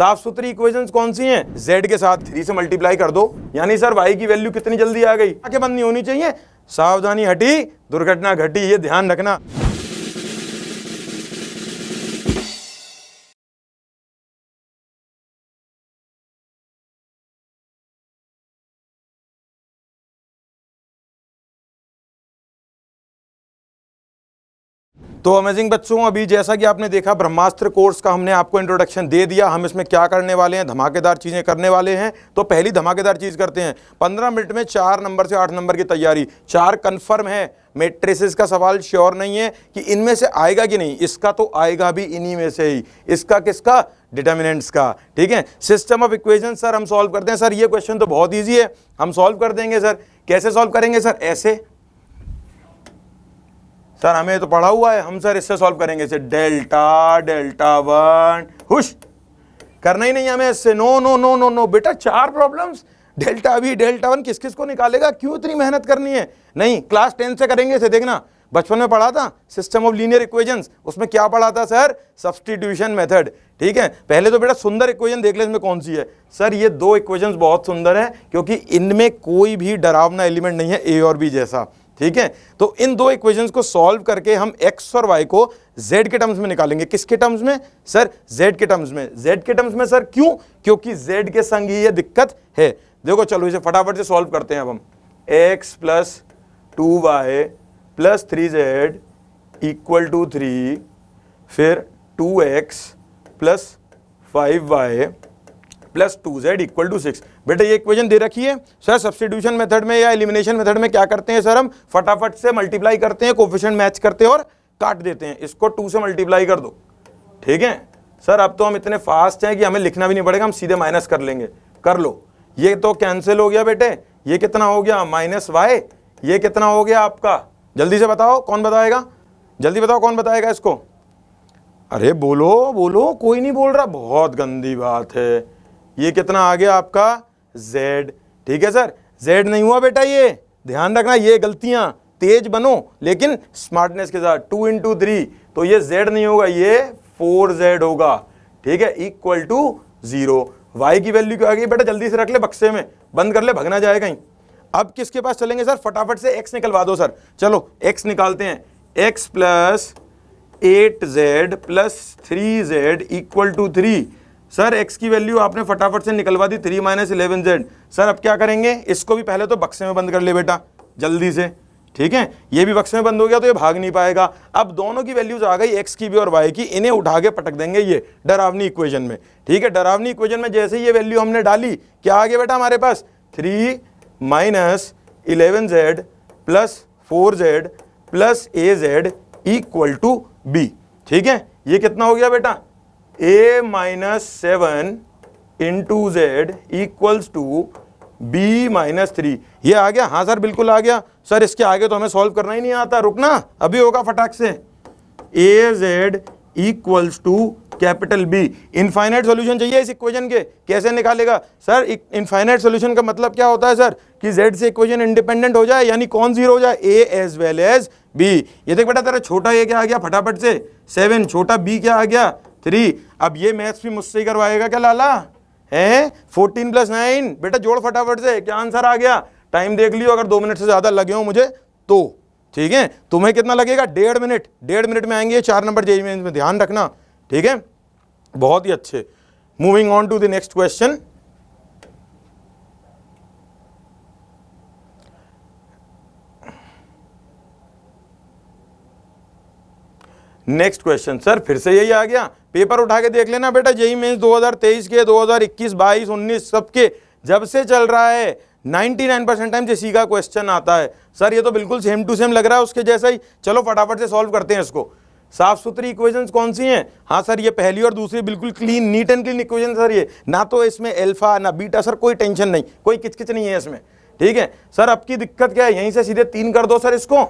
साफ सुथरी इक्वेशंस कौन सी हैं? z के साथ 3 से मल्टीप्लाई कर दो, यानी सर y की वैल्यू कितनी जल्दी आ गई, आगे बंद नहीं होनी चाहिए। सावधानी हटी, दुर्घटना घटी, ये ध्यान रखना। तो अमेजिंग बच्चों, अभी जैसा कि आपने देखा ब्रह्मास्त्र कोर्स का हमने आपको इंट्रोडक्शन दे दिया। हम इसमें क्या करने वाले हैं, धमाकेदार चीज़ें करने वाले हैं। तो पहली धमाकेदार चीज़ करते हैं, 15 मिनट में 4 नंबर से 8 नंबर की तैयारी। 4 कन्फर्म है, मैट्रिसेस का सवाल श्योर नहीं है कि इनमें से आएगा कि नहीं, इसका तो आएगा भी इन्हीं में से ही। इसका किसका? डिटर्मिनेंट्स का। ठीक है, सिस्टम ऑफ इक्वेशन सर हम सॉल्व करते हैं। सर ये क्वेश्चन तो बहुत ईजी है, हम सॉल्व कर देंगे। सर कैसे सॉल्व करेंगे? सर ऐसे, सर हमें तो पढ़ा हुआ है, हम सर इससे सॉल्व करेंगे। इसे डेल्टा डेल्टा 1 हुश करना ही नहीं हमें इससे। No no no no no बेटा, 4 प्रॉब्लम्स, डेल्टा भी डेल्टा 1 किस किस को निकालेगा, क्यों इतनी मेहनत करनी है? नहीं, क्लास 10 से करेंगे इसे। देखना बचपन में पढ़ा था सिस्टम ऑफ लीनियर इक्वेशंस, उसमें क्या पढ़ा था सर? Substitution method. ठीक है, पहले तो बेटा सुंदर इक्वेशन देख ले, इसमें कौन सी है। सर ये 2 इक्वेशंस बहुत सुंदर है, क्योंकि इनमें कोई भी डरावना एलिमेंट नहीं है ए और बी जैसा। ठीक है, तो इन 2 इक्वेशंस को सॉल्व करके हम x और y को z के टर्म्स में निकालेंगे। किसके टर्म्स में? सर z के टर्म्स में। z के टर्म्स में सर क्यों? क्योंकि z के संग ही ये दिक्कत है। देखो चलो इसे फटाफट से सॉल्व करते हैं अब हम। x plus 2y plus 3z equal to 3, फिर 2x plus 5y plus 2z equal to 6। बेटा ये इक्वेशन दे रखी है। सर सब्स्टिट्यूशन मेथड में या एलिमिनेशन मेथड में क्या करते हैं सर? हम फटाफट से मल्टीप्लाई करते हैं, कोफिशिएंट मैच करते हैं और काट देते हैं। इसको 2 से मल्टीप्लाई कर दो। ठीक है सर, अब तो हम इतने फास्ट हैं कि हमें लिखना भी नहीं पड़ेगा, हम सीधे माइनस कर लेंगे। कर लो, ये तो कैंसिल हो गया बेटे। ये कितना हो गया? -y। ये कितना हो गया आपका? जल्दी से बताओ, कौन बताएगा? जल्दी बताओ कौन बताएगा इसको? अरे बोलो बोलो, कोई नहीं बोल रहा, बहुत गंदी बात है। ये कितना आ गया आपका? z। ठीक है सर, z नहीं हुआ बेटा, ये ध्यान रखना, ये गलतियां, तेज बनो लेकिन स्मार्टनेस के साथ। 2 × 3, तो ये z नहीं होगा, ये 4z होगा। ठीक है, इक्वल टू 0। y की वैल्यू क्या आ गई बेटा? जल्दी से रख ले, बक्से में बंद कर ले, भगना जाए कहीं। अब किसके पास चलेंगे सर? फटाफट से x निकलवा दो सर। चलो x निकालते हैं। x plus 8z plus 3z equal to 3। Sir x की वैल्यू आपने फटाफट से निकलवा दी, 3 - 11z। सर अब क्या करेंगे? इसको भी पहले तो बक्से में बंद कर ले बेटा, जल्दी से। ठीक है, ये भी बक्से में बंद हो गया तो ये भाग नहीं पाएगा। अब दोनों की वैल्यूज आ गई, x की भी और y की, इन्हें उठा के पटक देंगे ये डरावनी इक्वेशन में। ठीक है, डरावनी इक्वेशन में जैसे ही ये वैल्यू हमने डाली, क्या आ गया बेटा हमारे पास? 3 - 11z plus 4z plus az equal to b। ठीक है, ये कितना हो गया बेटा? a - 7 × z equals to b - 3। ये आ गया? हाँ सर बिल्कुल आ गया। सर इसके आगे तो हमें सॉल्व करना ही नहीं आता, रुकना अभी होगा फटाक से। az equals to capital B। Infinite solution चाहिए इस इक्वेशन के, कैसे निकालेगा सर? इनफाइनाइट सॉल्यूशन का मतलब क्या होता है सर? कि z से इक्वेशन इंडिपेंडेंट हो जाए, यानी कौन 0 हो जाए? a as well as b। ये देख बेटा, तेरा छोटा a क्या आ गया फटाफट से? 7। छोटा b क्या आ गया? 3। अब ये मैथ्स भी मुझसे ही करवाएगा क्या लाला? है 14 + 9। बेटा जोड़ फटाफट से, क्या आंसर आ गया? टाइम देख लियो, अगर 2 मिनट से ज्यादा लगे हो मुझे तो। ठीक है, तुम्हें कितना लगेगा? 1.5 मिनट। 1.5 मिनट में आएंगे 4 नंबर जेईई मेंस में, ध्यान रखना। ठीक है, बहुत ही अच्छे। Moving on to the next question. Next question sir फिर से यही आ गया। पेपर उठा के देख लेना बेटा, जेईई मेंस 2023 के, 2021, 22, 19 सबके जब से चल रहा है 99% टाइम इसी का क्वेश्चन आता है। सर ये तो बिल्कुल सेम टू सेम लग रहा है उसके जैसा ही। चलो फटाफट से सॉल्व करते हैं इसको। साफ सुथरी इक्वेशंस कौन सी हैं? हाँ सर ये पहली और दूसरी बिल्कुल clean, neat and clean equation sir. ये ना तो इसमें अल्फा ना बीटा सर, कोई टेंशन नहीं, कोई किचकिच नहीं है इसमें। ठीक है सर, अब की दिक्कत क्या है? यहीं से सीधे 3 कर दो सर इसको।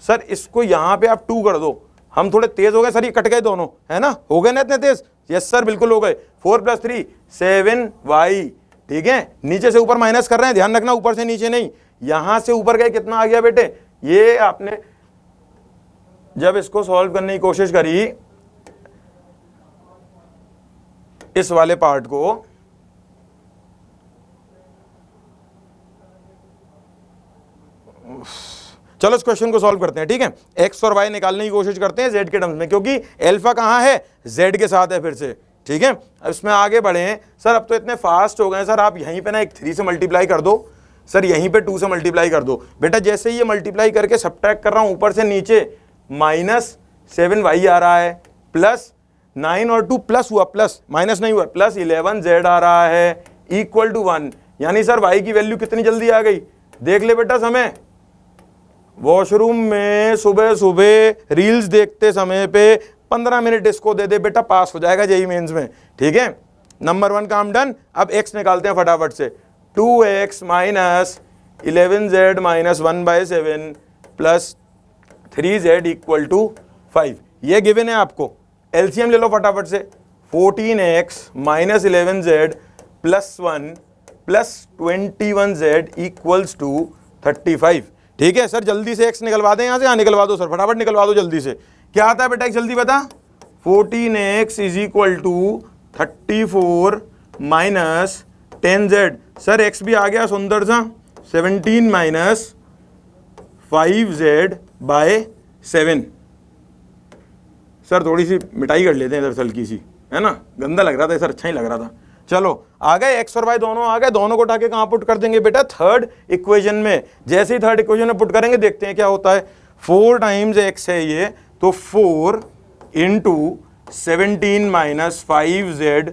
सर इसको यहाँ पे आप 2 कर दो। हम थोड़े तेज हो गए सर, ये कट गए दोनों, है ना? हो गए ना इतने तेज? यस सर बिल्कुल हो गए। 4 + 3 7y। ठीक है, नीचे से ऊपर माइनस कर रहे हैं, ध्यान रखना, ऊपर से नीचे नहीं। यहां से ऊपर गए, कितना आ गया बेटे? ये आपने जब इसको सॉल्व करने की कोशिश करी इस वाले पार्ट को चलो इस क्वेश्चन को सॉल्व करते हैं, ठीक है। एक्स और वाई निकालने की कोशिश करते हैं जेड के टर्म्स में, क्योंकि अल्फा कहाँ है, जेड के साथ है फिर से, ठीक है। अब इसमें आगे बढ़े हैं सर, अब तो इतने फास्ट हो गए सर, आप यहीं पे ना एक 3 से मल्टीप्लाई कर दो सर, यहीं पे 2 से मल्टीप्लाई कर दो। बेटा जैसे ही ये मल्टीप्लाई करके सब्ट्रैक्ट कर रहा हूं ऊपर से नीचे, -7y आ रहा है, प्लस 9 और 2 प्लस हुआ, प्लस माइनस नहीं हुआ, प्लस 11z आ रहा है इक्वल टू 1। यानी सर y की वैल्यू कितनी जल्दी आ गई, देख ले बेटा समय। वॉशरूम में सुबह सुबह रील्स देखते समय पे 15 मिनट इसको दे दे बेटा, पास हो जाएगा जेईई मेंस में, ठीक है। नंबर 1 काम डन। अब x निकालते हैं फटाफट से, 2x minus 11z minus 1/7 plus 3z equal to 5, ये गिवन है आपको। एलसीएम ले लो फटाफट से, 14x minus 11z plus 1 plus 21z equals to 35, ठीक है। सर जल्दी से x निकलवा दें यहाँ से, हाँ निकलवा दो सर, फटाफट निकलवा दो जल्दी से। क्या आता है बेटा x जल्दी बता, 14x is equal to 34 minus 10z। Sir x भी आ गया सुंदर सा, 17 माइनस 5z बाय 7। सर थोड़ी सी मिटाई कर लेते हैं इधर हल्की सी, है ना, गंदा लग रहा था सर, अच्छा ही लग रहा था। चलो आ गए, एक्स और वाई दोनों आ गए, दोनों को उठा के कहां पुट कर देंगे बेटा, थर्ड इक्वेशन में। जैसे ही थर्ड इक्वेशन में पुट करेंगे देखते हैं क्या होता है। 4 टाइम्स एक्स है ये, तो 4 into 17 minus 5z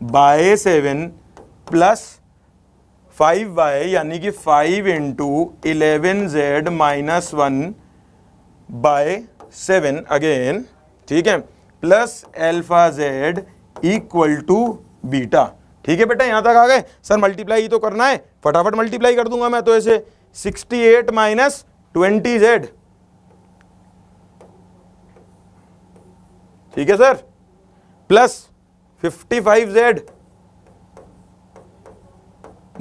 bye 7 plus 5y, यानी कि 5 into 11z minus 1 bye 7 again, ठीक है, plus alpha z equal to beta, ठीक है बेटा। यहां तक आ गए। सर मल्टीप्लाई ही तो करना है, फटाफट मल्टीप्लाई कर दूंगा मैं तो ऐसे, 68 माइनस 20z, ठीक है sir, plus 55z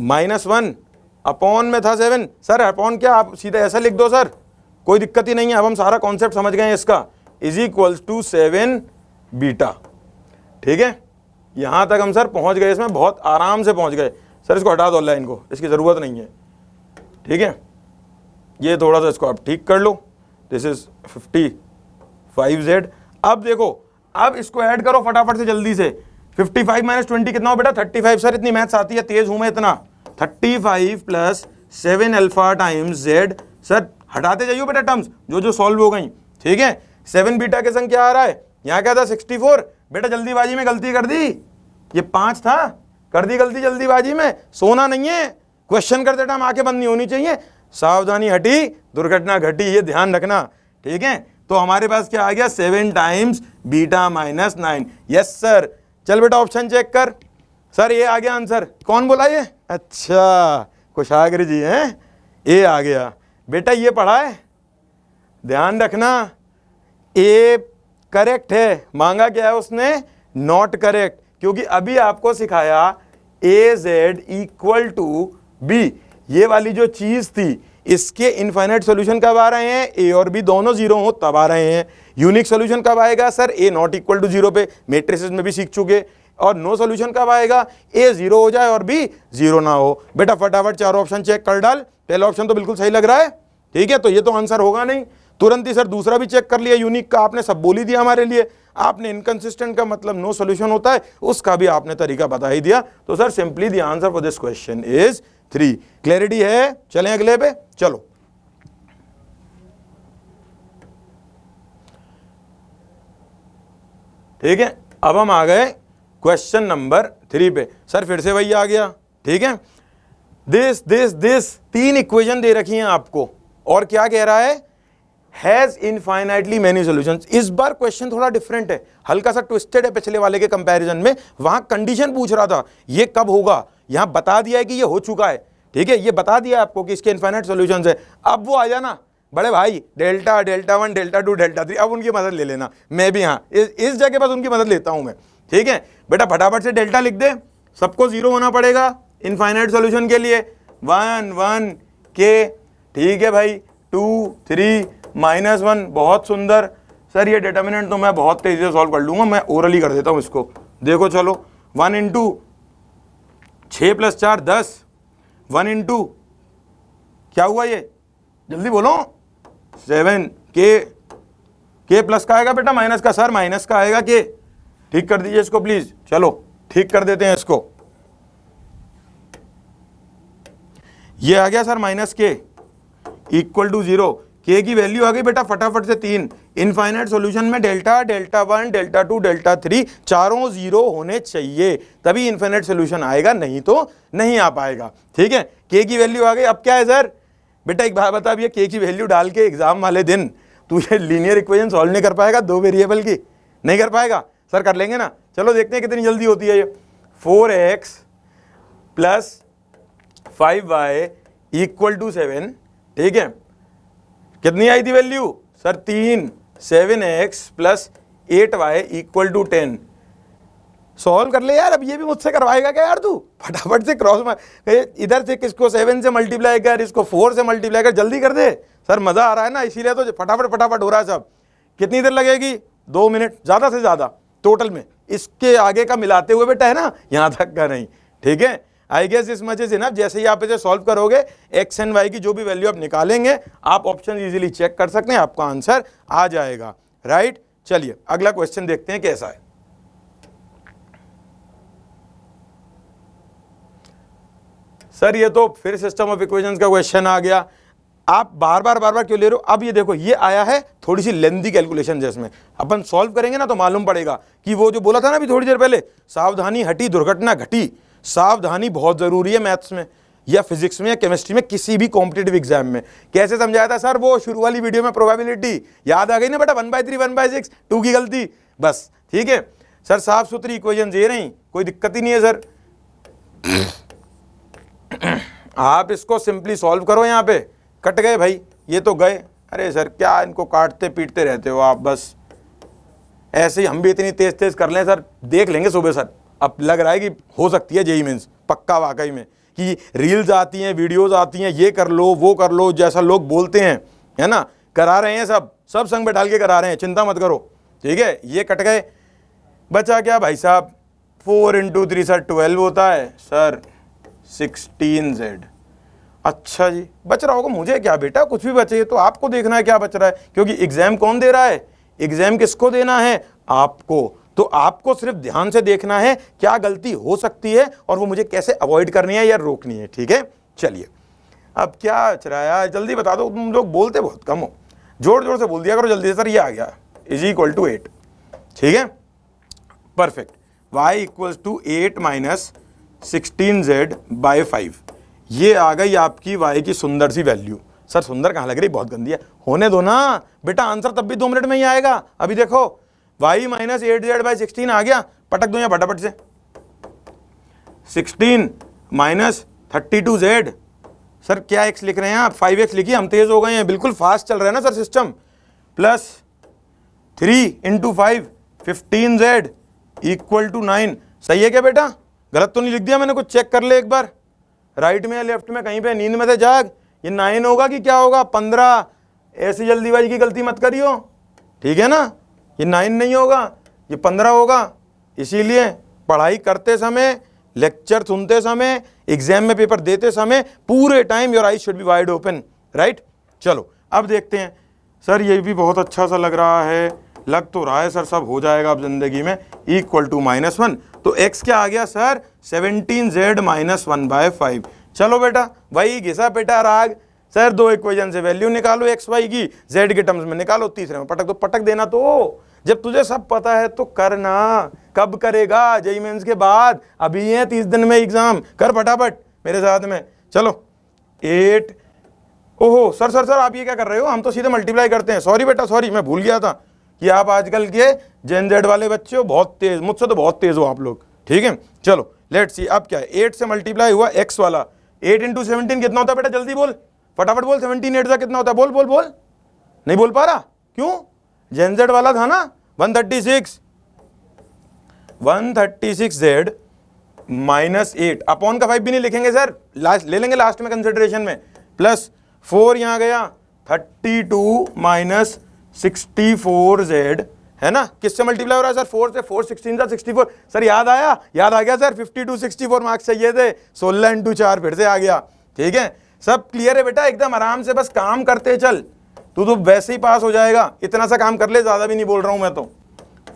minus 1 upon में था 7। सर अपॉन क्या, आप सीधा ऐसा लिख दो सर, कोई दिक्कत ही नहीं है, अब हम सारा कॉन्सेप्ट समझ गए हैं इसका, इज इक्वल्स टू 7 बीटा, ठीक है। यहां तक हम सर पहुंच गए, इसमें बहुत आराम से पहुंच गए। सर इसको हटा दो लाइन को, इसकी जरूरत नहीं है, ठीक है। ये थोड़ा सा इसको आप ठीक कर लो, दिस इज 55z। अब देखो, अब इसको ऐड करो फटाफट से जल्दी से, 55 माइनस 20 कितना हो बेटा, 35। सर इतनी मैथ्स आती है, तेज हूं मैं इतना। 35 plus 7 alpha times z। Sir हटाते जाइए बेटा टर्म्स जो जो सॉल्व हो गई, ठीक है। 7 बीटा के संग क्या आ रहा है, यहां क्या था 64। बेटा जल्दीबाजी में गलती कर दी, ये 5 था, कर दी गलती जल्दीबाजी में, सोना नहीं है, क्वेश्चन करते टाइम आंखें बंद नहीं होनी चाहिए, सावधानी हटी दुर्घटना घटी, ये ध्यान रखना, ठीक है। तो हमारे पास क्या आ गया, 7 times beta minus 9। Yes sir, चल बेटा ऑप्शन चेक कर। सर ये आ गया आंसर, कौन बोला ये, अच्छा कुशाग्र जी हैं, ये आ गया बेटा, ये पढ़ा है, ध्यान रखना। ए करेक्ट है, मांगा क्या है उसने, नॉट करेक्ट, क्योंकि अभी आपको सिखाया ए जेड इक्वल टू बी, ये वाली जो चीज थी इसके इनफाइनाइट सॉल्यूशन कब आ रहे हैं, ए और बी दोनों जीरो हो तब आ रहे हैं। यूनिक सॉल्यूशन कब आएगा sir, A not equal to zero पे, मैट्रिसेस में भी सीख चुके। और नो सॉल्यूशन कब आएगा, ए जीरो हो जाए और बी जीरो ना हो। बेटा फटाफट चारों ऑप्शन चेक कर डाल, पहला ऑप्शन तो बिल्कुल सही लग रहा है, ठीक है, तो ये तो आंसर होगा नहीं। तुरंत ही सर दूसरा भी चेक कर लिया, यूनिक का आपने सब बोल ही दिया हमारे लिए, आपने इनकंसिस्टेंट का मतलब नो सॉल्यूशन होता है उसका भी आपने तरीका बता ही दिया। तो sir simply the answer for this question is 3। Clarity है, चलें अगले पे, चलो। ठीक है, अब हम आ गए क्वेश्चन नंबर 3 पे। सर फिर से वही आ गया, ठीक है। दिस 3 इक्वेशन दे रखी हैं आपको, और क्या कह रहा है, हैज इनफाइनाइटली मेनी सॉल्यूशंस। इस बार क्वेश्चन थोड़ा डिफरेंट है, हल्का सा ट्विस्टेड है पिछले वाले के कंपैरिजन में। वहां कंडीशन पूछ रहा था ये कब होगा, यहां बता दिया है कि ये हो चुका है, ठीक है, ये बता दिया आपको कि इसके इनफाइनाइट सॉल्यूशंस है। अब वो आ जाना बड़े भाई, डेल्टा, डेल्टा 1, डेल्टा 2, डेल्टा 3, अब उनकी मदद ले लेना। मैं भी हाँ इस जगह बस उनकी मदद लेता हूं मैं, ठीक है। बेटा फटाफट से डेल्टा लिख दे, सबको जीरो होना पड़ेगा इनफाइनाइट सॉल्यूशन के लिए। 1 1 के, ठीक है भाई, 2 3 -1, बहुत सुंदर। सर ये डिटर्मिनेंट तो मैं बहुत तेजी से सॉल्व कर लूंगा, मैं ओरली कर देता हूं इसको। देखो चलो, 1 इंटू 6 + 4 10, 1 इंटू क्या हुआ ये, जल्दी बोलो, 7 के प्लस का आएगा बेटा, माइनस का, सर माइनस का आएगा के, ठीक कर दीजिए इसको प्लीज, चलो ठीक कर देते हैं इसको, ये आ गया सर माइनस के इक्वल टू 0, के की वैल्यू आ गई बेटा फटाफट से 3, इनफाइनाइट सॉल्यूशन में डेल्टा, डेल्टा 1, डेल्टा 2, डेल्टा 3 चारों 0 होने चाहिए, तभी इनफाइनाइट सॉल्यूशन आएगा, नहीं तो नहीं आ पाएगा, ठीक है। के की वैल्यू आ गई, अब क्या है सर बेटा एक बात बता, अब ये के की वैल्यू डाल के एग्जाम वाले दिन तू ये लीनियर इक्वेशन सॉल्व नहीं कर पाएगा, 2 वेरिएबल की नहीं कर पाएगा, सर कर लेंगे ना, चलो देखते हैं कितनी जल्दी होती है ये। 4x + 5y = 7, ठीक है, कितनी आई थी value sir 3, 7x + 8y = 10, solve कर ले यार, अब ये भी मुझसे करवाएगा क्या यार तू, फटाफट से क्रॉस मार, इधर से किसको 7 से मल्टीप्लाई कर, इसको 4 से मल्टीप्लाई कर, जल्दी कर दे सर, मजा आ रहा है ना, इसीलिए तो फटाफट फटाफट हो रहा है सब। कितनी देर लगेगी, 2 मिनट ज़्यादा से ज़्यादा टोटल में, इसके आगे का मिलाते हुए बेटा है ना, यहाँ तक का नहीं, ठीक है। आई गेस इस मजे से ना, जैसे ही आप इसे सॉल्व करोगे एक्स एंड वाई की जो भी वैल्यू आप निकालेंगे, आप ऑप्शन इजीली चेक कर सकते हैं, आपका आंसर आ जाएगा, राइट। चलिए अगला क्वेश्चन देखते हैं कैसा है। सर ये तो फिर सिस्टम ऑफ इक्वेशंस का क्वेश्चन आ गया, आप बार बार क्यों ले रहे हो। अब ये देखो, ये आया है थोड़ी सी लेंथी कैलकुलेशन, जिसमें अपन सॉल्व करेंगे ना तो मालूम पड़ेगा कि वो जो बोला था ना अभी थोड़ी देर पहले, सावधानी हटी दुर्घटना घटी, सावधानी बहुत जरूरी है मैथ्स में या फिजिक्स में या केमिस्ट्री में, किसी भी कॉम्पिटिटिव एग्जाम में। कैसे समझाया था सर वो शुरू वाली वीडियो में, प्रोबेबिलिटी याद आ गई ना बेटा, 1/3 1/6 2 की गलती, बस ठीक है सर, साफ सुथरी इक्वेशन ये नहीं, कोई दिक्कत ही नहीं है सर। आप इसको सिंपली सॉल्व करो, यहाँ पे कट गए भाई, ये तो गए, अरे सर क्या इनको काटते पीटते रहते हो आप, बस ऐसे ही हम भी इतनी तेज तेज कर लें सर, देख लेंगे सुबह सर। अब लग रहा है कि हो सकती है जेईई मेंस, पक्का वाकई में, कि रील्स आती हैं, वीडियोस आती हैं, ये कर लो वो कर लो, जैसा लोग बोलते हैं, है ना, करा रहे हैं, सब संग बैठाल के करा रहे हैं, चिंता मत करो, ठीक है। ये कट गए, बचा क्या भाई साहब, 4 × 3 सर 12 होता है सर, 16z। अच्छा जी, बच रहा होगा, मुझे क्या बेटा, कुछ भी बचे तो आपको देखना है क्या बच रहा है, क्योंकि एग्जाम कौन दे रहा है, एग्जाम किसको देना है, आपको। तो आपको सिर्फ ध्यान से देखना है क्या गलती हो सकती है और वो मुझे कैसे अवॉइड करनी है या रोकनी है, ठीक है। चलिए अब क्या बच रहा है यार, जल्दी बता दो, तुम लोग बोलते बहुत कम हो, जोर जोर से बोल दिया करो जल्दी से। सर ये आ गया = 8, ठीक है, परफेक्ट। y = 8 - 16z/5, ये आ गई आपकी y की सुंदर सी वैल्यू। सर सुंदर कहाँ लग रही, बहुत गंदी है, होने दो ना बेटा, आंसर तब भी 2 मिनट में ही आएगा। अभी देखो y - 8z/16 आ गया, पटक दो यहाँ फटाफट से, 16 - 32z, सर क्या x लिख रहे हैं आप, 5x लिखिए, हम तेज हो गए हैं, बिल्कुल फास्ट चल रहा है ना सर सिस्टम, प्लस 3 × 5 15z = 9, सही है क्या बेटा, गलत तो नहीं लिख दिया मैंने, कुछ चेक कर ले एक बार, राइट में या लेफ्ट में कहीं पे, नींद में से जाग, ये 9 होगा कि क्या होगा, 15, ऐसी जल्दीबाजी की गलती मत करियो, ठीक है ना, ये 9 नहीं होगा, ये 15 होगा। इसीलिए पढ़ाई करते समय, लेक्चर सुनते समय, एग्जाम में पेपर देते समय, पूरे time your eyes should be wide open, right. चलो अब देखते हैं, सर ये भी बहुत अच्छा सा लग रहा है, लग तो रहा है सर सब हो जाएगा अब जिंदगी में, = -1, तो x क्या आ गया सर, 17z - 1/5। चलो बेटा वही घिसा बेटा राग, सर 2 इक्वेशन से वैल्यू निकालो x y की, z के टर्म्स में निकालो, तीसरे में पटक दो, पटक देना, तो जब तुझे सब पता है तो करना, कब करेगा, जेईई मेंस के बाद, अभी है 30 दिन में एग्जाम, कर फटाफट मेरे साथ में। चलो 8, ओहो सर सर सर आप ये क्या कर रहे हो, हम तो सीधे मल्टीप्लाई करते हैं, सॉरी बेटा सॉरी, मैं भूल गया था कि आप आजकल के जेन जेड वाले बच्चे हो, बहुत तेज, मुझसे तो बहुत तेज हो आप लोग, ठीक है। चलो लेट्स सी, अब क्या है, 8 से मल्टीप्लाई हुआ x वाला, 8 × 17 कितना होता है बेटा, जल्दी बोल फटाफट बोल, 17 8 कितना होता है, बोल बोल बोल, नहीं बोल पा रहा क्यों, जेन जेड वाला था ना, 136z -8, अपॉन का 5 भी नहीं लिखेंगे सर, लास्ट ले लेंगे लास्ट में कंसिडरेशन में, प्लस 4 यहाँ गया, 32 - 64z, है ना, किससे मल्टीप्लाई हो रहा है सर, 4 से, 4 16 सा 64, सर याद आया, याद आ गया सर, 52 64 मार्क्स चाहिए थे, 16 इंटू 4 फिर से आ गया, ठीक है, सब क्लियर है बेटा, एकदम आराम से बस काम करते चल, तू तो वैसे ही पास हो जाएगा, इतना सा काम कर ले, ज्यादा भी नहीं बोल रहा हूं मैं तो।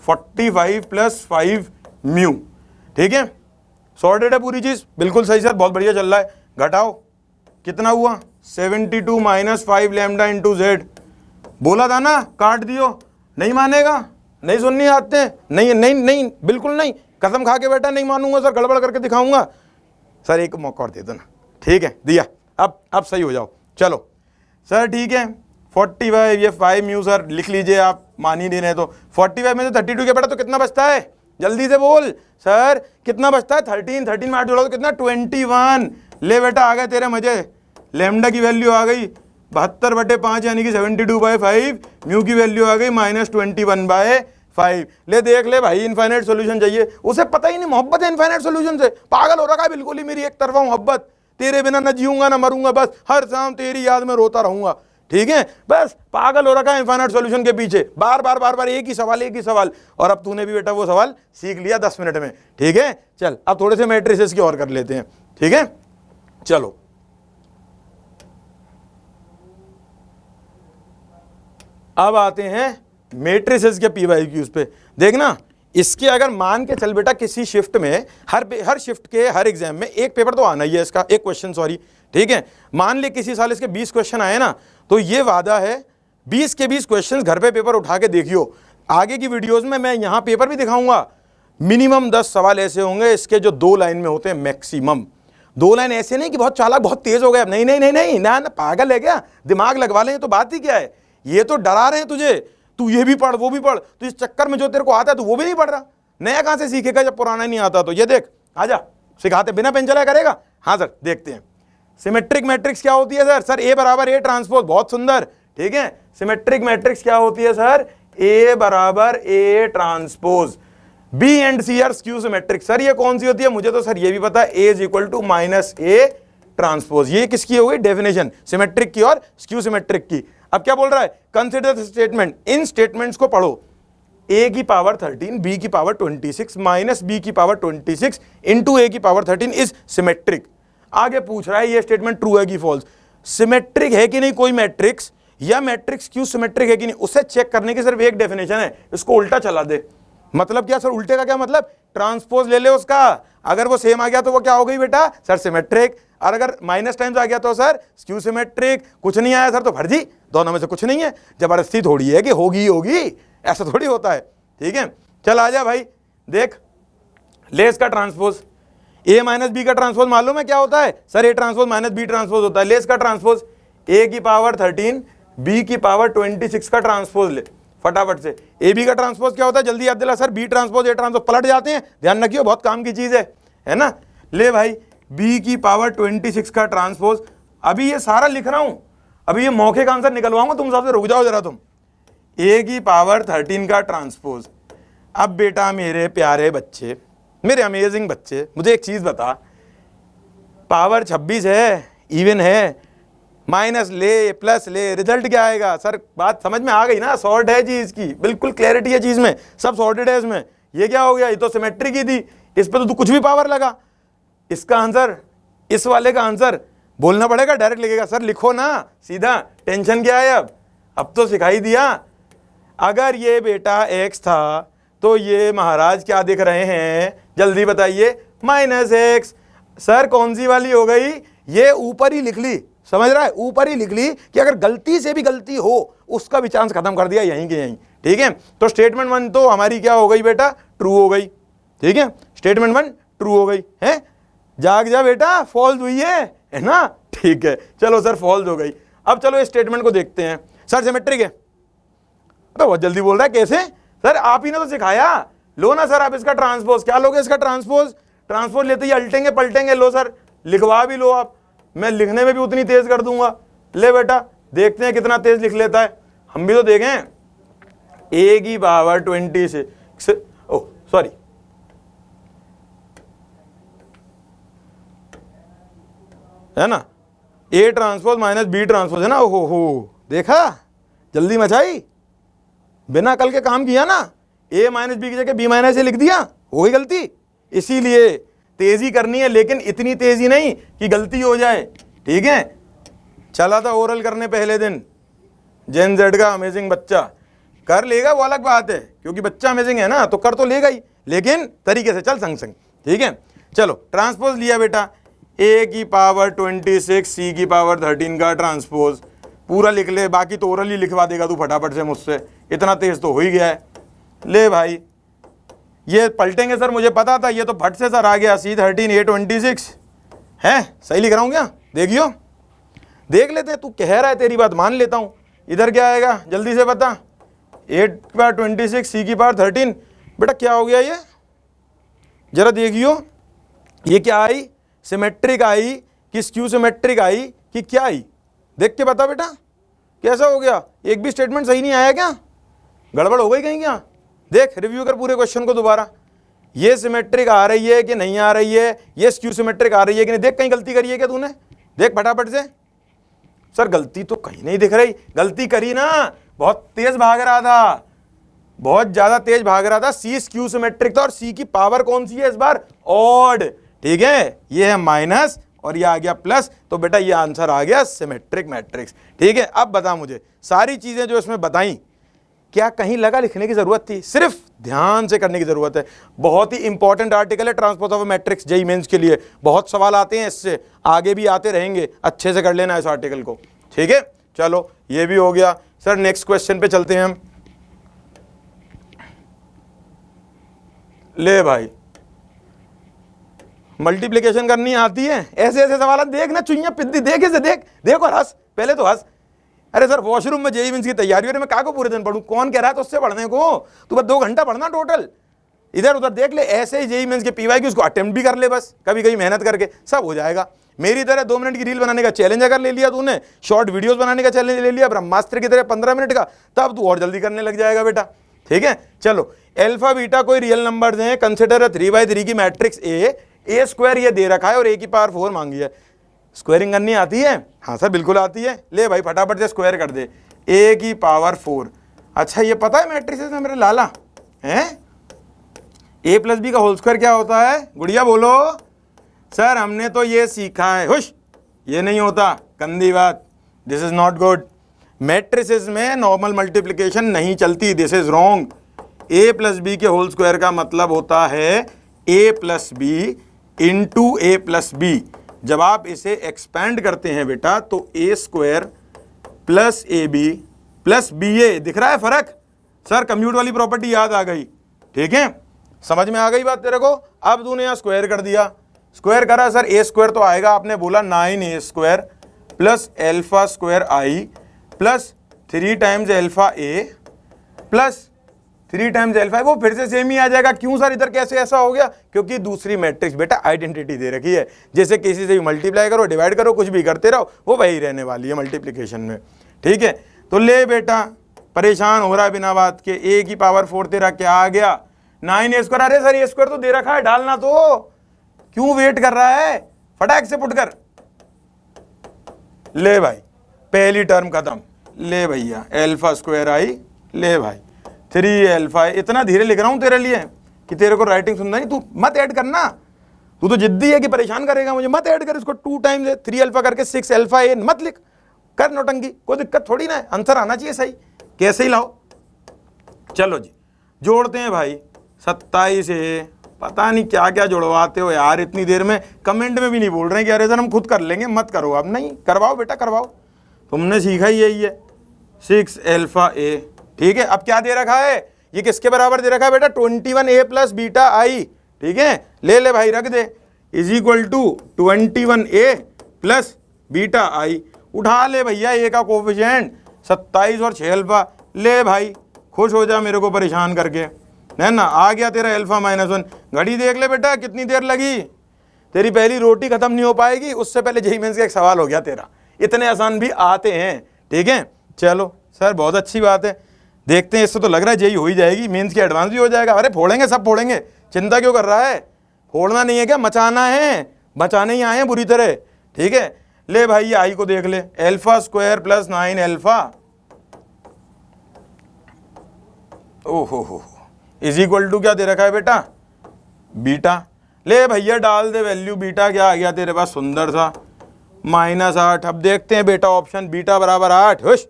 45 + 5 म्यू, ठीक है, सॉर्टेड है पूरी चीज, बिल्कुल सही सर, बहुत बढ़िया चल रहा है। घटाओ, कितना हुआ, 72 - 5 लैम्डा इंटू जेड, बोला था ना काट दियो, नहीं मानेगा, नहीं सुननी आते हैं, नहीं नहीं नहीं बिल्कुल नहीं, कसम खा के बेटा नहीं मानूंगा सर, गड़बड़ करके दिखाऊंगा सर, एक मौका और दे दो ना, ठीक है दिया, अब सही हो जाओ, चलो सर ठीक है। 45 ये 5 म्यू सर लिख लीजिए, आप मान ही नहीं रहे तो 45 में से 32 के बेटा तो कितना बचता है, जल्दी से बोल सर कितना बचता है, 13 में 8 जोड़ा तो कितना, 21, ले बेटा आ गए तेरे मजे, लैम्डा की वैल्यू आ गई 72/5 यानी कि 72/5, म्यू की वैल्यू आ गई -21/5, ले देख ले भाई, इनफाइनाइट सॉल्यूशन चाहिए, उसे पता ही नहीं मोहब्बत है इनफाइनाइट सॉल्यूशन से, पागल हो रखा है बिल्कुल ही, मेरी एक तरफा मोहब्बत, तेरे बिना न जीऊंगा ना मरूंगा, बस हर शाम तेरी याद में रोता रहूंगा, ठीक है, बस पागल हो रखा है इनफाइनाइट सॉल्यूशन के पीछे, बार बार एक ही सवाल, और अब तूने भी बेटा वो सवाल सीख लिया 10 मिनट में, ठीक है, चल अब थोड़े से मैट्रिसेस की और कर लेते हैं, ठीक है, चलो अब आते हैं मैट्रिसेस के पीवाईक्यूज पे। देखना, इसके अगर मान के चल बेटा किसी शिफ्ट में, हर शिफ्ट के हर एग्जाम में एक पेपर तो आना ही है इसका, एक क्वेश्चन सॉरी, ठीक है, मान ले किसी साल इसके 20 क्वेश्चन आए ना, तो ये वादा है 20 के 20 क्वेश्चन घर पे पेपर उठा के देखियो, आगे की वीडियोज में मैं यहाँ पेपर भी दिखाऊंगा, मिनिमम 10 सवाल ऐसे होंगे इसके जो 2 लाइन में होते हैं मैक्सिमम, 2 लाइन ऐसे नहीं कि बहुत चालाक बहुत तेज हो गया, नहीं नहीं नहीं नहीं ना, पागल है क्या, दिमाग लगवा लें, तो बात ही क्या है, ये तो डरा रहे हैं तुझे, तू ये भी पढ़ वो भी पढ़, तो इस चक्कर में जो तेरे को आता है तो वो भी नहीं पढ़ रहा, नया कहां से सीखेगा जब पुराना नहीं आता, तो ये देख आजा सिखाते, बिना पेन चलाया करेगा, हाँ सर देखते हैं। सिमेट्रिक मैट्रिक्स क्या होती है सर, A = A ट्रांसपोज, बहुत सुंदर, ठीक है, सिमेट्रिक मैट्रिक्स क्या होती है sir, A = A transpose, B and C are skew symmetric, sir ये कौन सी होती है, मुझे तो सर ये भी पता है, A = -A ट्रांसपोज, ये किसकी हो गई डेफिनेशन, सिमेट्रिक की और स्क्यू सिमेट्रिक की। अब क्या बोल रहा है, consider the statement, in statements को पढ़ो, a की पावर 13 b की पावर 26 माइनस b की पावर 26 इंटू a की पावर 13 इज सिमेट्रिक। आगे पूछ रहा है ये स्टेटमेंट ट्रू है कि फॉल्स, सिमेट्रिक है कि नहीं कोई मैट्रिक्स, या मैट्रिक्स क्यों सिमेट्रिक है कि नहीं, उसे चेक करने की सिर्फ एक डेफिनेशन है, इसको उल्टा चला दे। मतलब क्या सर, उल्टे का क्या मतलब, ट्रांसपोज ले ले उसका, अगर वो सेम आ गया तो वो क्या हो गई बेटा सर सिमेट्रिक, और अगर माइनस टाइम्स आ गया तो सर स्क्यू सिमेट्रिक, कुछ नहीं आया सर तो फर्जी, दोनों में से कुछ नहीं है, जबरदस्ती थोड़ी है कि होगी होगी, ऐसा थोड़ी होता है, ठीक है। चल आ जा भाई, देख ले इसका ट्रांसपोज, a - b का ट्रांसपोज मालूम है क्या होता है sir, a transpose - b transpose होता है, ले इसका ट्रांसपोज, a की पावर 13 b की पावर 26 का ट्रांसपोज ले फटाफट से। ए बी का ट्रांसपोज क्या होता है, जल्दी याद दिला sir, B transpose A transpose पलट जाते हैं, ध्यान रखियो बहुत काम की चीज है ना। ले भाई बी की पावर 26 का ट्रांसपोज, अभी ये सारा लिख रहा हूं, अभी ये मौके का आंसर निकलवाऊंगा तुम सबसे, रुक जाओ जरा तुम। ए की पावर 13 का ट्रांसपोज, अब बेटा मेरे प्यारे बच्चे, मेरे अमेजिंग बच्चे, मुझे एक चीज बता, पावर 26 है, इवन है, माइनस ले प्लस ले, रिजल्ट क्या आएगा सर, बात समझ में आ गई ना, सॉर्ट है चीज की, बिल्कुल क्लैरिटी है चीज में, सब सॉर्टेड है इसमें। ये क्या हो गया, ये तो सिमेट्रिक ही थी, इस पे तो तू कुछ भी पावर लगा, इसका आंसर, इस वाले का आंसर बोलना पड़ेगा, डायरेक्ट लिखेगा सर, लिखो ना सीधा, टेंशन क्या है, अब तो सिखाई दिया। अगर ये बेटा x था तो ये महाराज क्या दिख रहे हैं, जल्दी बताइए, -x। सर कौन सी वाली हो गई, ये ऊपर ही लिख ली, समझ रहा है, ऊपर ही लिख ली कि अगर गलती से भी गलती हो उसका भी चांस खत्म कर दिया यहीं के यहीं, ठीक है। तो स्टेटमेंट 1 तो हमारी क्या हो गई बेटा, ट्रू हो गई, ठीक है, स्टेटमेंट 1 ट्रू हो गई है, जाग जा बेटा, फॉल्स हुई है ना, ठीक है, चलो सर फॉल्स हो गई। अब चलो इस स्टेटमेंट को देखते हैं, सर सिमेट्रिक है, तो बहुत जल्दी बोल रहा है, कैसे सर, आप ही ने तो सिखाया, लो ना सर आप इसका ट्रांसपोज, क्या लोगे इसका ट्रांसपोज, ट्रांसपोज लेते ही अल्टेंगे पलटेंगे, लो सर लिखवा भी लो आप, मैं लिखने में भी उतनी तेज कर दूंगा, ले बेटा देखते हैं कितना तेज लिख लेता है, हम भी तो देखें। ए की पावर 26, ओ सॉरी, है ना, A transpose minus B transpose है ना, ओहो हो, देखा जल्दी मचाई, बिना अकल के काम किया ना, a माइनस बी की जगह b माइनस ए लिख दिया, हो गई गलती। इसीलिए तेजी करनी है, लेकिन इतनी तेजी नहीं कि गलती हो जाए, ठीक है। चला था ओरल करने पहले दिन, जेन जेड का अमेजिंग बच्चा, कर लेगा वो अलग बात है, क्योंकि बच्चा अमेजिंग है ना, तो कर तो लेगा ही, लेकिन तरीके से चल संग संग, ठीक है। चलो ट्रांसपोज लिया बेटा, a की पावर 26 c की पावर 13 का ट्रांसपोज पूरा लिख ले, बाकी तो ओरल ही लिखवा देगा तू फटाफट से मुझसे, इतना तेज तो हो ही गया है। ले भाई, ये पलटेंगे सर मुझे पता था, ये तो फट से सर आ गया, C13 A26 है, सही लिख रहा हूँ क्या? देखियो, देख लेते हैं, तू कह रहा है तेरी बात मान लेता हूँ। इधर क्या आएगा जल्दी से बता, 8 की पावर 26 c की पावर 13, बेटा क्या हो गया ये, जरा देखियो, ये क्या आई, सिमेट्रिक आई कि स्क्यू सिमेट्रिक आई कि क्या आई, देख के बता बेटा कैसा हो गया। एक भी स्टेटमेंट सही नहीं आया क्या, गड़बड़ हो गई कहीं क्या? देख रिव्यू कर पूरे क्वेश्चन को दोबारा, ये सिमेट्रिक आ रही है कि नहीं आ रही है, ये स्क्यू सिमेट्रिक आ रही है कि नहीं, देख कहीं गलती करी है क्या तूने, देख फटाफट से। सर गलती तो कहीं नहीं दिख रही, गलती करी ना, बहुत तेज भाग रहा था, बहुत ज्यादा तेज भाग रहा था। सी स्क्यू सिमेट्रिक था और सी की पावर कौन सी है इस बार, ऑड, ठीक है, ये है माइनस और ये आ गया प्लस, तो बेटा ये आंसर आ गया सिमेट्रिक मैट्रिक्स, ठीक है। अब बता मुझे, सारी चीजें जो इसमें बताई क्या कहीं लगा लिखने की जरूरत थी, सिर्फ ध्यान से करने की जरूरत है। बहुत ही इंपॉर्टेंट आर्टिकल है transpose of matrix JEE mains के लिए, बहुत सवाल आते हैं इससे, आगे भी आते रहेंगे, अच्छे से कर लेना इस आर्टिकल को, ठीक है। चलो ये भी हो गया सर, नेक्स्ट क्वेश्चन पे चलते हैं हम। ले भाई, मल्टीप्लिकेशन करनी आती है, ऐसे ऐसे सवाल देख ना, चुइयां पिद्दी देख, इसे देख, देख और हंस, पहले तो हंस। अरे सर वॉशरूम में जेईई मेंस की तैयारी हो रही है, मैं कहाँ को पूरे दिन पढ़ूं, कौन कह रहा है तो उससे पढ़ने को, तू बस 2 घंटा पढ़ना टोटल, इधर उधर देख ले, ऐसे ही जेईई मेंस के पीवाई की उसको अटेम्प्ट भी कर ले, बस कभी कभी मेहनत करके सब हो जाएगा। मेरी तरह 2 मिनट की रील बनाने का चैलेंज अगर ले लिया तूने, शॉर्ट वीडियोस बनाने का चैलेंज ले लिया ब्रह्मास्त्र की तरह 15 मिनट का, तब तू और जल्दी करने लग जाएगा बेटा, ठीक है। चलो अल्फा बीटा कोई रियल नंबर्स हैं, कंसिडर 3/3 की मैट्रिक्स ए स्क्वायर ये दे रखा है और a की पावर 4 मांगी है, स्क्वायरिंग करनी आती है? हाँ सर बिल्कुल आती है, ले भाई फटाफट से स्क्वायर कर दे, a की पावर 4। अच्छा ये पता है मैट्रिक्स में मेरे लाला हैं, a प्लस बी का होल स्क्वायर क्या होता है, गुड़िया बोलो। सर हमने तो ये सीखा है, हुश, ये नहीं होता, गंदी बात, this is not good. Matrices में नॉर्मल मल्टीप्लिकेशन नहीं चलती, this is wrong. a plus B के होल स्क्वायर का मतलब होता है a plus B into A plus B. जब आप इसे एक्सपैंड करते हैं बेटा तो a square plus A B plus B A, दिख रहा है फर्क? सर कंप्यूट वाली प्रॉपर्टी याद आ गई, ठीक है, समझ में आ गई बात तेरे को। अब तूने यहाँ स्क्वायर कर दिया, स्क्वायर करा सर, ए स्क्वायर तो आएगा, आपने बोला 9a square plus alpha square आई प्लस 3 टाइम्स एल्फा ए प्लस 3 टाइम्स एल्फा, वो फिर से सेम ही आ जाएगा। क्यों सर इधर कैसे ऐसा हो गया? क्योंकि दूसरी मैट्रिक्स बेटा आइडेंटिटी दे रखी है, जैसे किसी से भी मल्टीप्लाई करो डिवाइड करो कुछ भी करते रहो, वो वही रहने वाली है मल्टीप्लिकेशन में, ठीक है। तो ले बेटा, परेशान हो रहा है बिना बात के, a की पावर 4 तेरा क्या आ गया, 9a स्क्वायर। अरे सर ए स्क्वायर तो दे रखा है, डालना तो, क्यों वेट कर रहा है, फटाक से पुट कर। ले भाई पहली टर्म खत्म, ले भैया एल्फा स्क्वायर आई, ले भाई 3 एल्फा। इतना धीरे लिख रहा हूं तेरे लिए कि तेरे को राइटिंग सुनना नहीं, तू मत ऐड करना, तू तो जिद्दी है कि परेशान करेगा मुझे, मत ऐड कर इसको, 2 टाइम्स 3 एल्फा करके 6 एल्फा ए मत लिख, कर नौटंकी, कोई दिक्कत थोड़ी ना है, आंसर आना चाहिए सही, कैसे ही लाओ। चलो जी जोड़ते हैं भाई, 27 है, पता नहीं क्या क्या जुड़वाते हो यार इतनी देर में, कमेंट में भी नहीं बोल रहे हैं कि अरे सर हम खुद कर लेंगे, मत करो आप, नहीं करवाओ बेटा करवाओ, तुमने सीखा ही यही है, 6 एल्फा ए, ठीक है। अब क्या दे रखा है, ये किसके बराबर दे रखा है बेटा, 21a प्लस बीटा आई, ठीक है, ले भाई रख दे, is equal to 21a plus beta I, उठा ले भैया ए का कोफिशिएंट 27 और 6 अल्फा, ले भाई खुश हो जा मेरे को परेशान करके, है ना, आ गया तेरा अल्फा -1। घड़ी देख ले बेटा कितनी देर लगी, तेरी पहली रोटी खत्म नहीं हो पाएगी, उससे पहले जेईई मेंस का एक सवाल हो गया तेरा, इतने आसान भी आते हैं, ठीक है। चलो सर बहुत अच्छी बात है, देखते हैं, इससे तो लग रहा है जेईई हो ही जाएगी, मेंस की एडवांस भी हो जाएगा। अरे फोड़ेंगे, सब फोड़ेंगे, चिंता क्यों कर रहा है, फोड़ना नहीं है क्या, मचाना है, बचाने ही आए हैं बुरी तरह, ठीक है। ले भाई ये आई को देख ले, एल्फा स्क्वायर प्लस 9 एल्फा ओहो हो, इज इक्वल टू क्या दे रखा है बेटा, बीटा। ले भैया डाल दे वैल्यू, बीटा क्या आ गया तेरे पास, सुंदर सा -8। अब देखते हैं बेटा ऑप्शन, बीटा बराबर 8, हुश,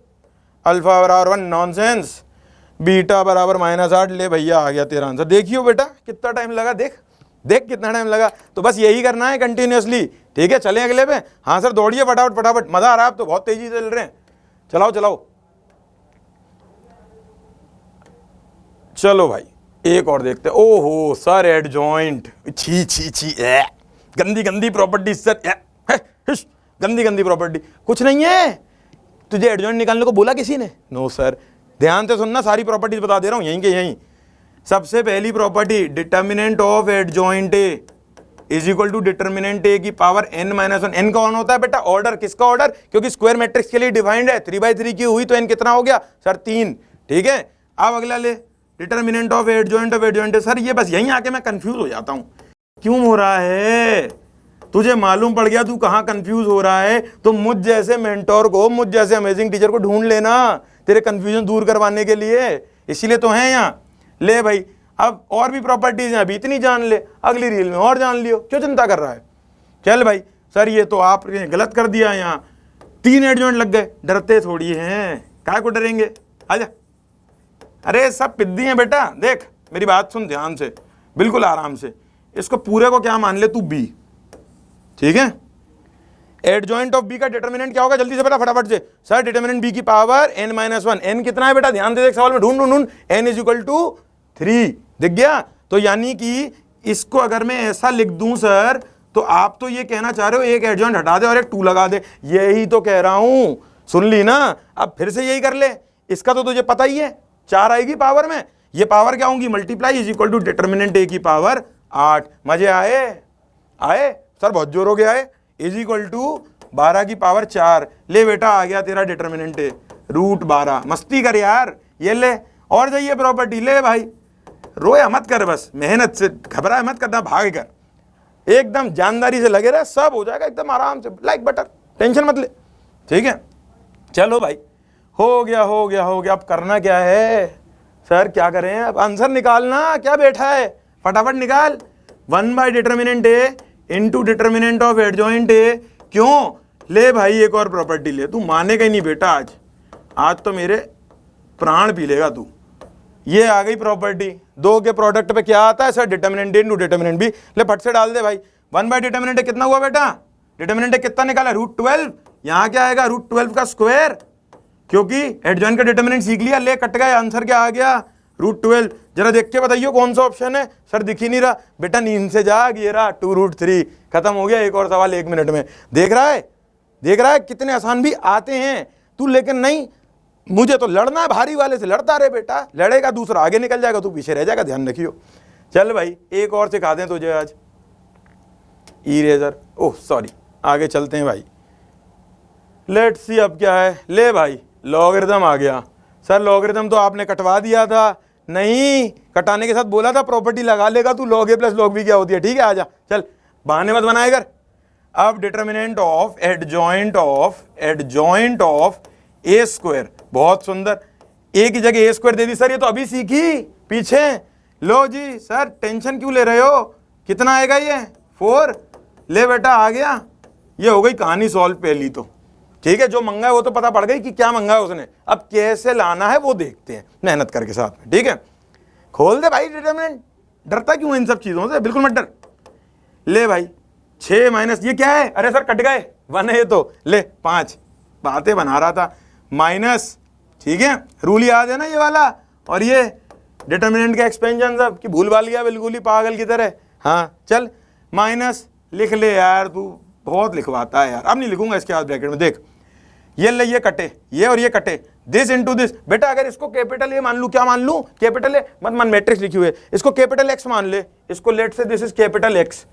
अल्फा बराबर 1, नॉनसेंस, बीटा बराबर -8। ले भैया आ गया तेरा आंसर। देखियो बेटा कितना टाइम लगा, देख देख कितना टाइम लगा। तो बस यही करना है कंटिन्यूअसली, ठीक है। चलें अगले पे। हाँ सर दौड़िए फटाफट फटाफट, मजा आ रहा है, आप तो बहुत तेजी से चल रहे हैं, चलाओ चलाओ। चलो भाई एक और देखते हैं। ओहो सर एडजॉइंट, छी छी छी, गंदी गंदी प्रॉपर्टी सर, गंदी गंदी प्रॉपर्टी। कुछ नहीं है, तुझे एडजॉइंट निकालने को बोला किसी ने? नो सर, ध्यान से सुनना, सारी प्रॉपर्टीज बता दे रहा हूं यहीं के यहीं। सबसे पहली property, determinant of adjoint A is equal to determinant A की पावर n-1। n कौन होता है बेटा, ऑर्डर। किसका ऑर्डर? क्योंकि स्क्वायर मैट्रिक्स के लिए डिफाइंड है, 3/3 की हुई तो n कितना हो गया सर, 3, ठीक है। अब अगला ले, डिटर्मिनेंट ऑफ एडजॉइंट सर ये बस यहीं आके मैं कंफ्यूज हो जाता हूं, क्यों हो रहा है? तुझे मालूम पड़ गया तू कहां कंफ्यूज हो रहा है, तो मुझ जैसे मेंटोर को, मुझ जैसे अमेजिंग टीचर को ढूंढ लेना तेरे कंफ्यूजन दूर करवाने के लिए, इसीलिए तो है यहाँ। ले भाई अब और भी प्रॉपर्टीज हैं, अभी इतनी जान ले, अगली रील में और जान लियो, क्यों चिंता कर रहा है। चल भाई सर ये तो आपने गलत कर दिया, यहाँ 3 एडजॉइंट लग गए, डरते थोड़ी हैं, काय को डरेंगे, आजा। अरे सब पिद्दी हैं बेटा, देख मेरी बात सुन ध्यान से, बिल्कुल आराम से। इसको पूरे को क्या मान ले तू, बी, ठीक है। एडजॉइंट ऑफ बी का डिटर्मिनेंट क्या होगा, जल्दी से बेटा फटाफट से। सर डिटर्मिनेंट बी की पावर n-1, n कितना है बेटा, ध्यान से देख सवाल में, ढूंढ ढूंढ, n इज इक्वल टू 3, दिख गया। तो यानी कि इसको अगर मैं ऐसा लिख दूं सर, तो आप तो ये कहना चाह रहे हो एक एडजॉइंट हटा दे और एक 2 लगा दे, यही तो कह रहा हूं, सुन ली ना। अब फिर से यही कर ले, इसका तो तुझे पता ही है 4 आएगी पावर में, ये पावर क्या होंगी, multiply is equal to determinant A की पावर 8। मजे आए आए सर, बहुत जोर हो गया है। इज इक्वल टू 12 की पावर 4। ले बेटा आ गया तेरा डिटर्मिनेंट ए, √12। मस्ती कर यार, ये ले और जाइए प्रॉपर्टी। ले भाई रोया मत कर, बस मेहनत से घबराए मत करना, भाग कर एकदम जानदारी से लगे रहे, सब हो जाएगा एकदम आराम से, लाइक बटन, टेंशन मत ले, ठीक है। चलो भाई हो गया हो गया हो गया। अब करना क्या है सर, क्या करें अब, आंसर निकालना, क्या बैठा है, फटाफट निकाल। 1 determinant A into determinant of adjoint ए। क्यों? ले भाई एक और प्रॉपर्टी ले, तू मानेगा ही नहीं बेटा, आज तो मेरे प्राण पी लेगा तू। ये आ गई प्रॉपर्टी, 2 के प्रोडक्ट पे क्या आता है सर, डिटर्मिनेंट ए इंटू डिटर्मिनेंट बी। ले फट से डाल दे भाई। 1 डिटर्मिनेंट ए कितना हुआ बेटा, डिटर्मिनेंट ए कितना निकाला, √12। यहाँ क्या आएगा, √12 का स्क्वायर, क्योंकि एडजॉइंट का डिटर्मिनेंट सीख लिया। ले कट गए, आंसर क्या आ गया, √12। जरा देख के बताइए कौन सा ऑप्शन है सर, दिख ही नहीं रहा बेटा, नींद से जाग, ये रहा 2√3। खत्म हो गया, एक और सवाल 1 मिनट में। देख रहा है, देख रहा है कितने आसान भी आते हैं तू, लेकिन नहीं, मुझे तो लड़ना है, भारी वाले से लड़ता रहे बेटा, लड़ेगा दूसरा आगे निकल जाएगा, तू पीछे रह जाएगा, ध्यान रखियो। चल भाई एक और सिखा दें तुझे आज, इरेजर, ओह सॉरी, आगे चलते हैं भाई। लेट्स सी अब क्या है। ले भाई लॉगरिथम आ गया। सर लॉगरिथम तो आपने कटवा दिया था, नहीं कटाने के साथ बोला था प्रॉपर्टी लगा लेगा तू, log a + log b क्या होती है, ठीक है आजा, चल बहाने मत बनाए कर। अब determinant of adjoint of A square, बहुत सुंदर, ए की जगह ए स्क्वायर दे दी सर, ये तो अभी सीखी पीछे। लो जी सर टेंशन क्यों ले रहे हो, कितना आएगा ये, 4। ले बेटा आ गया, ये हो गई कहानी सॉल्व पहली तो, ठीक है। जो मंगा है वो तो पता पड़ गई कि क्या मंगा है उसने, अब कैसे लाना है वो देखते हैं मेहनत करके साथ में, ठीक है। खोल दे भाई डिटर्मिनेंट, डरता क्यों इन सब चीजों से, बिल्कुल मत डर। ले भाई 6 माइनस ये क्या है, अरे सर कट गए, 1 है ये तो, ले 5, बातें बना रहा था, माइनस, ठीक है, रूल याद है ना ये वाला, और ये डिटर्मिनेंट का एक्सपेंशन सब कि भूल भाल गया बिल्कुल ही पागल की तरह। हाँ चल माइनस लिख ले यार, तू बहुत लिखवाता है यार, अब नहीं लिखूंगा इसके बाद ब्रैकेट में। देख ये ले, ये कटे, ये और ये कटे, दिस इनटू दिस। बेटा अगर इसको कैपिटल ए मान लूं, क्या मान लूं, कैपिटल ए मत मान, मैट्रिक्स लिखी हुई है, इसको कैपिटल एक्स मान ले, इसको लेट से दिस इज कैपिटल एक्स,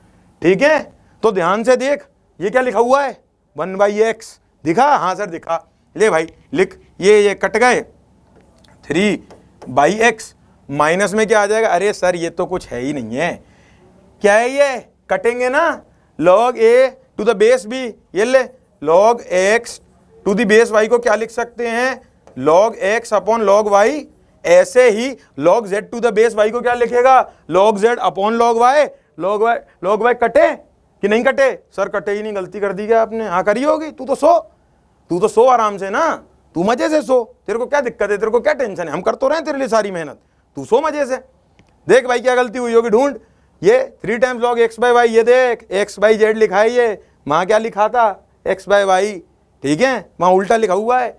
ठीक है। तो ध्यान से देख ये क्या लिखा हुआ है, 1/x, दिखा, हाँ सर दिखा। ले भाई लिख, ये कट गए, 3/x, माइनस में क्या आ जाएगा, अरे सर ये तो कुछ है ही नहीं है, क्या है ये, कटेंगे ना, log a to the base b, ये ले log x to the base y को क्या लिख सकते हैं, log x upon log y, ऐसे ही log z to the base y को क्या लिखेगा, log z upon log y। log y कटे कि नहीं कटे? सर कटे ही नहीं, गलती कर दी क्या आपने? हाँ करी होगी। तू तो सो आराम से ना, तू मजे से सो, तेरे को क्या दिक्कत है, तेरे को क्या टेंशन है? हम कर तो रहे हैं तेरे लिए सारी मेहनत, तू सो मजे से। देख भाई क्या गलती हुई होगी, ढूंढ। ये 3 times log x by y, ये देख x बाई जेड लिखा है, ये वहाँ क्या लिखा था, x बाई वाई, ठीक है, वहाँ उल्टा लिखा हुआ है,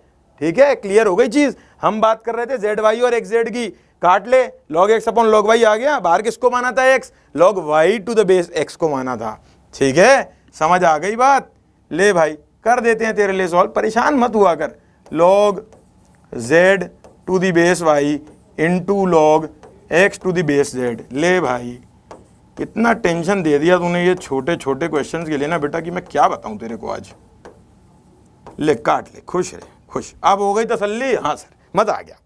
ठीक है, क्लियर हो गई चीज। हम बात कर रहे थे जेड वाई और एक्स जेड की, काट ले, log x upon log y आ गया, बाहर किसको माना था x, log y to the base x को माना था, ठीक है, समझ आ गई बात। ले भाई कर देते हैं तेरे लिए सॉल्व, परेशान मत हुआ कर। log z to the base y into log x to the base z। ले भाई इतना टेंशन दे दिया तूने ये छोटे छोटे क्वेश्चंस के लिए ना बेटा कि मैं क्या बताऊं तेरे को आज। ले काट ले, खुश रहे, खुश। अब हो गई तसल्ली? हाँ सर मजा आ गया,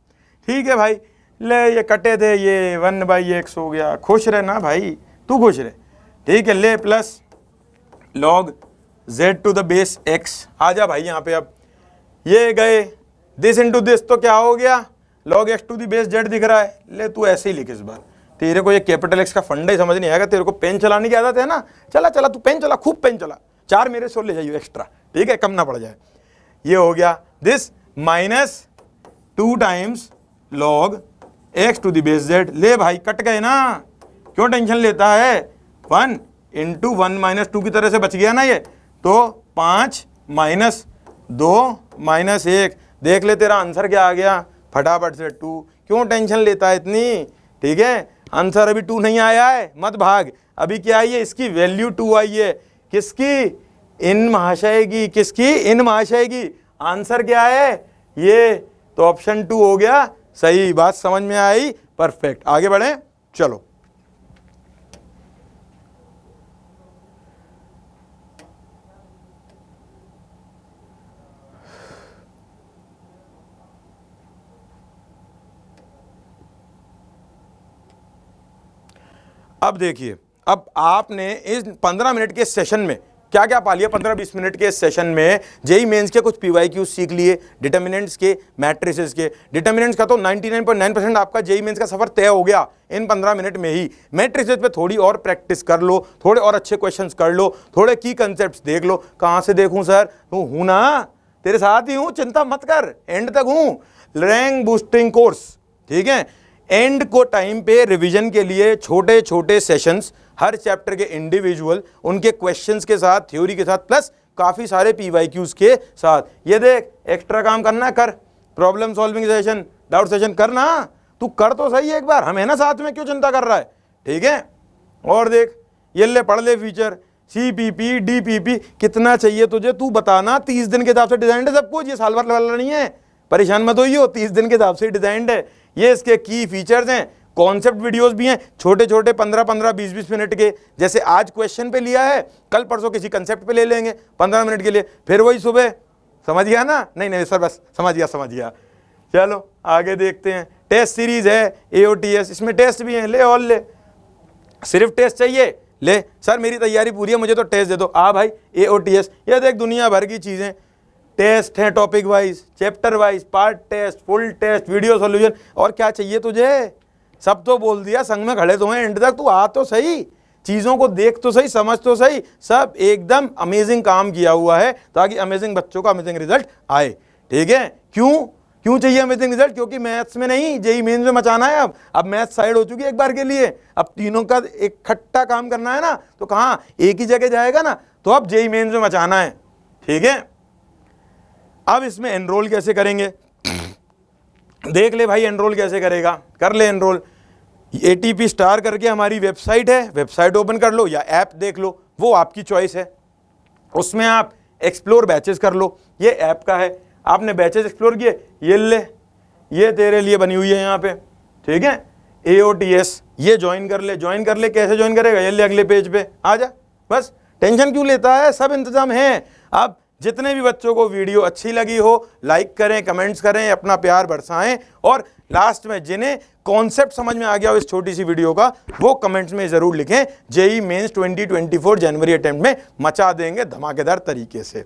ठीक है भाई। ले ये कटे थे, ये 1/x हो गया, खुश रहे ना भाई, तू खुश रहे, ठीक है। ले plus log z to the base x, आ जा भाई यहाँ पे। अब ये गए दिस इंटू दिस, तो क्या हो गया, log x to the base z दिख रहा है। ले तू ऐसे ही लिख इस बार, तेरे को ये कैपिटल X का फंडा ही समझ नहीं आएगा, तेरे को पेन चलाने की आदत है ना, चला चला तू पेन चला, खूब पेन चला, 4 मेरे से ले जाइयो एक्स्ट्रा, ठीक है, कम ना पड़ जाए। ये हो गया this minus 2 times log x to the base z। ले भाई कट गए ना, क्यों टेंशन लेता है, 1 इंटू 1 माइनस 2 की तरह से बच गया ना ये, तो 5 माइनस 2 माइनस 1, देख ले तेरा आंसर क्या आ गया, फटाफट से 2। क्यों टेंशन लेता है इतनी, ठीक है, आंसर अभी 2 नहीं आया है, मत भाग, अभी क्या आई है, इसकी वैल्यू 2 आई है, किसकी, इन महाशय की, किसकी, इन महाशय की। आंसर क्या है ये, तो ऑप्शन 2 हो गया सही। बात समझ में आई, परफेक्ट। आगे बढ़े, चलो। अब देखिए, अब आपने इस 15 मिनट के सेशन में क्या क्या पा लिया। 15-20 मिनट के सेशन में जेई मेंस के कुछ पीवाईक्यूज सीख लिए, डिटर्मिनेंट्स के, मैट्रिसेस के। डिटर्मिनेंट्स का तो 99.9% आपका जेई मेंस का सफर तय हो गया इन 15 मिनट में ही। मैट्रिसेस पे थोड़ी और प्रैक्टिस कर लो, थोड़े और अच्छे क्वेश्चंस कर लो, थोड़े की कंसेप्ट देख लो। कहाँ से देखूं सर, तू हूं ना, तेरे साथ ही हूं, चिंता मत कर, एंड तक हूं। रैंक बूस्टिंग कोर्स, ठीक है, एंड को टाइम पे रिवीजन के लिए छोटे छोटे सेशंस, हर चैप्टर के इंडिविजुअल, उनके क्वेश्चंस के साथ, थ्योरी के साथ, प्लस काफ़ी सारे पीवाईक्यूज के साथ। ये देख, एक्स्ट्रा काम करना कर, problem solving session, doubt session करना, तू कर तो सही एक बार, हम है ना साथ में, क्यों चिंता कर रहा है, ठीक है। और देख ये ले, पढ़ ले फीचर, CPP DPP कितना चाहिए तुझे तू बताना। 30 दिन के हिसाब से डिजाइन है सब कुछ, ये साल भर वाला नहीं है, परेशान मत होइयो, 30 दिन के हिसाब से डिजाइंड है। ये इसके की फीचर्स हैं, कॉन्सेप्ट वीडियोस भी हैं, छोटे छोटे 15-15, 20-20 मिनट के, जैसे आज क्वेश्चन पे लिया है, कल परसों किसी कंसेप्ट पे ले लेंगे 15 मिनट के लिए, फिर वही सुबह। समझ गया ना? नहीं सर बस समझ गया। चलो आगे देखते हैं। टेस्ट सीरीज है AOTS, इसमें टेस्ट भी हैं, ले और ले, सिर्फ टेस्ट चाहिए ले। सर मेरी तैयारी पूरी है, मुझे तो टेस्ट दे दो। भाई AOTS, ये देख दुनिया भर की चीज़ें, टेस्ट है, topic wise, chapter wise, part test, full test, video solution, और क्या चाहिए तुझे, सब तो बोल दिया, संग में खड़े तो हैं एंड तक, तू आ तो सही, चीज़ों को देख तो सही, समझ तो सही, सब एकदम अमेजिंग काम किया हुआ है ताकि अमेजिंग बच्चों का अमेजिंग रिजल्ट आए, ठीक है। क्यों चाहिए अमेजिंग रिजल्ट, क्योंकि मैथ्स में नहीं, जेई मेंस में मचाना है। अब मैथ्स साइड हो चुकी है एक बार के लिए, अब तीनों का एक खट्टा काम करना है ना, तो कहाँ एक ही जगह जाएगा ना, तो अब जेई मेंस में मचाना है, ठीक है। अब इसमें एनरोल कैसे करेंगे, देख ले भाई, एनरोल कैसे करेगा, कर ले एनरोल। ATP स्टार करके हमारी वेबसाइट है, वेबसाइट ओपन कर लो या ऐप देख लो, वो आपकी चॉइस है। उसमें आप एक्सप्लोर बैचेस कर लो, ये ऐप का है, आपने बैचेस एक्सप्लोर किए, ये ले, ये तेरे लिए बनी हुई है यहाँ पे, ठीक है। AOTS ये ज्वाइन कर ले, कैसे ज्वाइन करेगा, ये ले अगले पेज पे आ जा, बस टेंशन क्यों लेता है, सब इंतजाम है। अब जितने भी बच्चों को वीडियो अच्छी लगी हो, लाइक करें, कमेंट्स करें, अपना प्यार बरसाएं, और लास्ट में जिन्हें कॉन्सेप्ट समझ में आ गया हो इस छोटी सी वीडियो का, वो कमेंट्स में ज़रूर लिखें। जेई मेंस 2024 जनवरी अटेम्प्ट में मचा देंगे धमाकेदार तरीके से।